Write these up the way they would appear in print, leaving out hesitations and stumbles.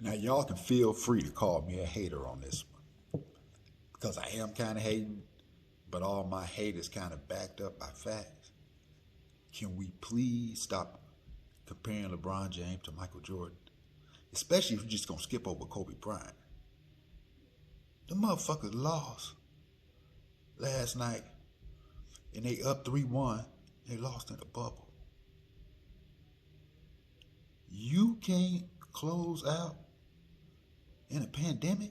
Now, y'all can feel free to call me a hater on this one because I am kind of hating, but all my hate is kind of backed up by facts. Can we please stop comparing LeBron James to Michael Jordan? Especially if you're just going to skip over Kobe Bryant. The motherfuckers lost last night and they up 3-1. They lost in the bubble. You can't close out in a pandemic?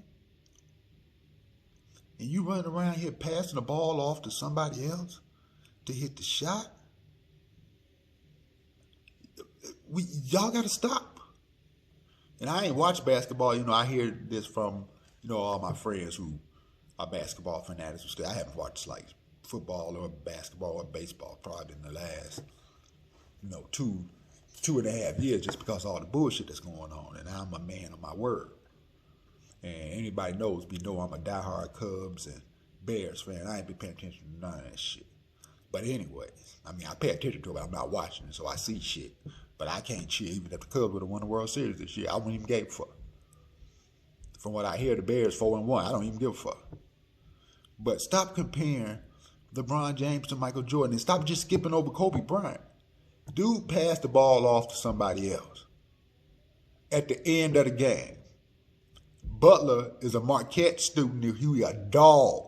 And you running around here passing the ball off to somebody else to hit the shot? Y'all got to stop. And I ain't watch basketball. You know, I hear this from, you know, all my friends who are basketball fanatics. I haven't watched like football or basketball or baseball probably in the last, you know, two and a half years just because of all the bullshit that's going on. And I'm a man of my word. And anybody knows me know I'm a diehard Cubs and Bears fan. I ain't been paying attention to none of that shit. But anyway, I mean, I pay attention to it, but I'm not watching it, so I see shit. But I can't cheer even if the Cubs would have won the World Series this year. I wouldn't even give a fuck. From what I hear, the Bears 4-1. I don't even give a fuck. But stop comparing LeBron James to Michael Jordan and stop just skipping over Kobe Bryant. Dude passed the ball off to somebody else at the end of the game. Butler is a Marquette student. He a dog.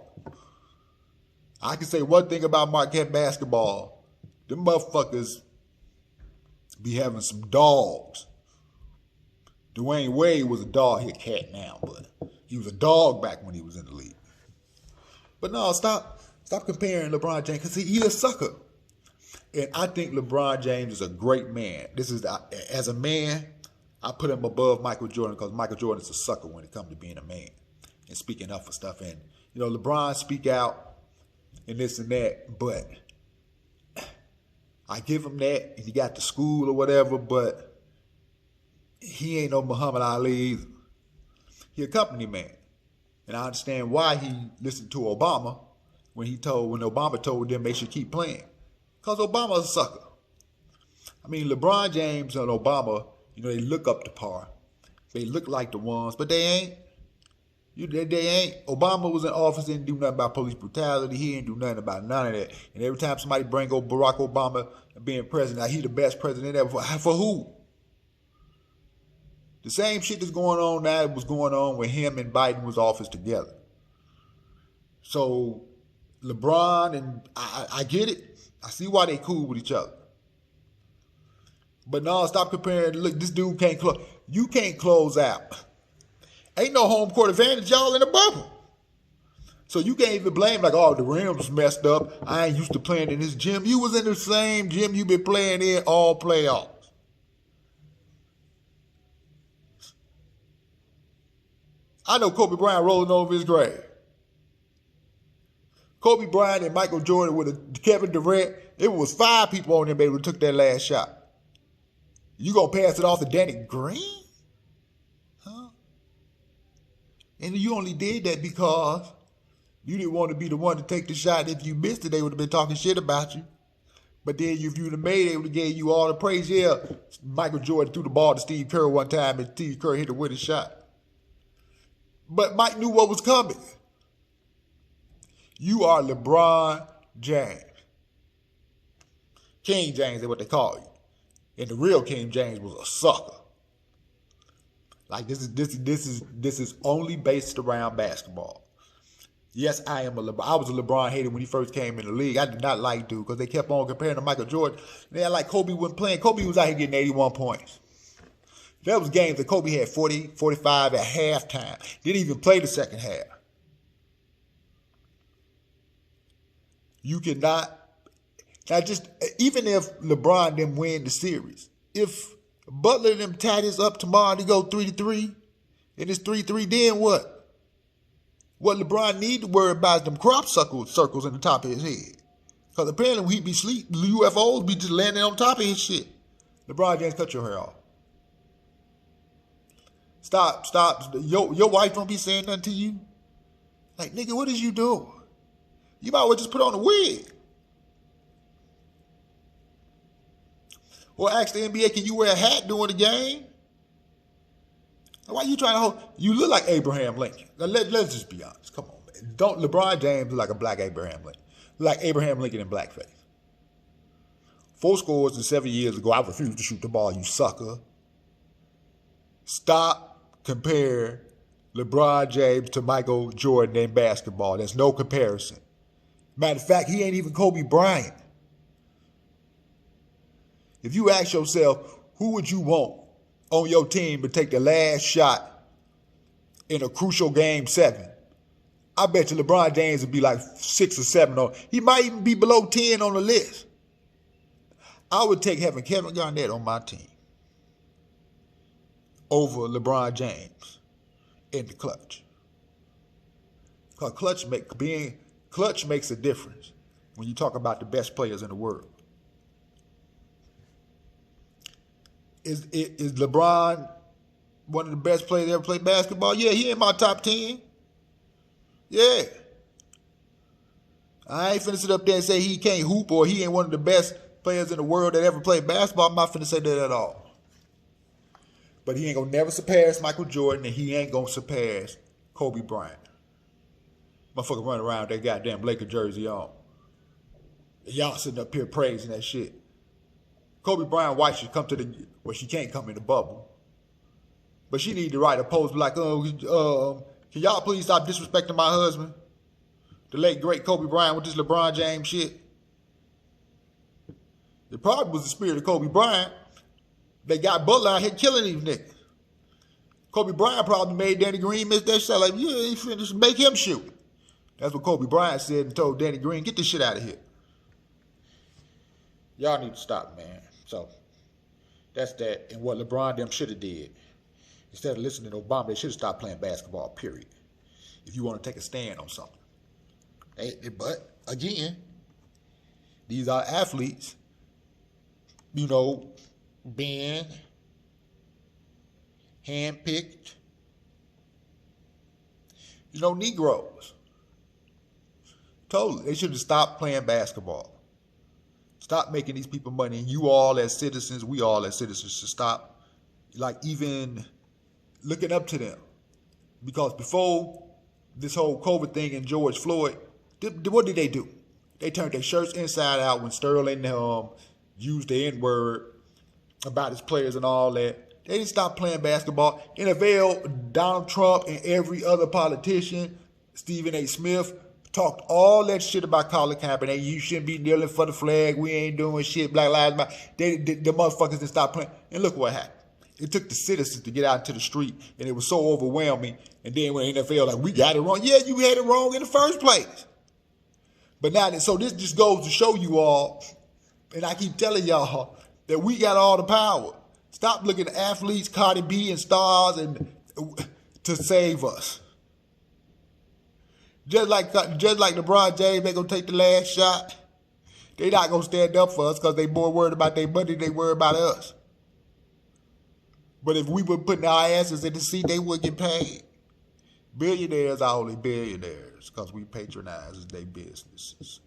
I can say one thing about Marquette basketball. Them motherfuckers be having some dogs. Dwayne Wade was a dog. He a cat now, but he was a dog back when he was in the league. But no, stop comparing LeBron James because he a sucker. And I think LeBron James is a great man. As a man, I put him above Michael Jordan because Michael Jordan is a sucker when it comes to being a man and speaking up for stuff. And, you know, LeBron speak out and this and that, but I give him that, and he got to school or whatever, but he ain't no Muhammad Ali either. He a company man. And I understand why he listened to Obama when Obama told them they should keep playing. Because Obama's a sucker. I mean, LeBron James and Obama, you know, they look up to par. They look like the ones, but they ain't. They ain't. Obama was in office, didn't do nothing about police brutality. He didn't do nothing about none of that. And every time somebody bring up Barack Obama being president, he the best president ever. For who? The same shit that's going on now was going on when him and Biden was office together. So LeBron and I get it. I see why they cool with each other. But no, stop comparing. Look, this dude can't close. You can't close out. Ain't no home court advantage, y'all in the bubble. So you can't even blame like, oh, the rims was messed up. I ain't used to playing in this gym. You was in the same gym you been playing in all playoffs. I know Kobe Bryant rolling over his grave. Kobe Bryant and Michael Jordan with Kevin Durant, it was 5 people on them that took that last shot. You gonna pass it off to Danny Green? Huh? And you only did that because you didn't want to be the one to take the shot. If you missed it, they would have been talking shit about you. But then if you would have made it, they would have gave you all the praise. Yeah, Michael Jordan threw the ball to Steve Kerr one time and Steve Kerr hit the winning shot. But Mike knew what was coming. You are LeBron James. King James is what they call you. And the real King James was a sucker. Like this is only based around basketball. Yes, I was a LeBron hater when he first came in the league. I did not like dude because they kept on comparing to Michael Jordan. They had like Kobe wasn't playing. Kobe was out here getting 81 points. There was games that Kobe had 40, 45 at halftime. Didn't even play the second half. You cannot. Now, just even if LeBron didn't win the series, if Butler and them tie this up tomorrow to go 3-3, and it's 3-3, then what? What LeBron need to worry about is them crop circles in the top of his head. Because apparently when he be sleep, UFOs be just landing on top of his shit. LeBron James, cut your hair off. Stop. Your wife don't be saying nothing to you. Like, nigga, what is you doing? You might well just put on a wig. Or ask the NBA, can you wear a hat during the game? Why you trying to hold? You look like Abraham Lincoln. Now, let's just be honest. Come on, man. Don't LeBron James look like a black Abraham Lincoln? Look like Abraham Lincoln in blackface. 4 scores and 7 years ago, I refuse to shoot the ball, you sucker. Stop comparing LeBron James to Michael Jordan in basketball. There's no comparison. Matter of fact, he ain't even Kobe Bryant. If you ask yourself, who would you want on your team to take the last shot in a crucial game 7? I bet you LeBron James would be like 6 or 7 on. He might even be below 10 on the list. I would take having Kevin Garnett on my team over LeBron James in the clutch. Because clutch makes a difference when you talk about the best players in the world. Is LeBron one of the best players that ever played basketball? Yeah, he in my top 10. Yeah. I ain't finna sit up there and say he can't hoop or he ain't one of the best players in the world that ever played basketball. I'm not finna say that at all. But he ain't gonna never surpass Michael Jordan, and he ain't gonna surpass Kobe Bryant. Motherfucker running around with that goddamn Laker jersey on. And y'all sitting up here praising that shit. Kobe Bryant wife should come to the, well, she can't come in the bubble. But she need to write a post like, can y'all please stop disrespecting my husband? The late, great Kobe Bryant with this LeBron James shit. It probably was the spirit of Kobe Bryant. They got Butler out here killing these niggas. Kobe Bryant probably made Danny Green miss that shot. Like, yeah, he finished, make him shoot. That's what Kobe Bryant said and told Danny Green, get this shit out of here. Y'all need to stop, man. So, that's that. And what LeBron them should have did. Instead of listening to Obama, they should have stopped playing basketball, period. If you want to take a stand on something. But, again, these are athletes, you know, being handpicked, you know, Negroes. Totally. They should have stopped playing basketball. Stop making these people money. And you all as citizens, we all as citizens should stop, like, even looking up to them. Because before this whole COVID thing and George Floyd, what did they do? They turned their shirts inside out when Sterling used the N-word about his players and all that. They didn't stop playing basketball. NFL, Donald Trump, and every other politician, Stephen A. Smith, talked all that shit about Colin Kaepernick. You shouldn't be kneeling for the flag. We ain't doing shit. Black Lives Matter. The motherfuckers didn't stop playing. And look what happened. It took the citizens to get out into the street, and it was so overwhelming. And then when the NFL, like, we got it wrong. Yeah, you had it wrong in the first place. But now, so this just goes to show you all, and I keep telling y'all, that we got all the power. Stop looking at athletes, Cardi B and stars, and to save us. Just like LeBron James, they gonna take the last shot. They not gonna stand up for us because they more worried about their money than they worried about us. But if we were putting our asses in the seat, they would get paid. Billionaires are only billionaires because we patronize their businesses.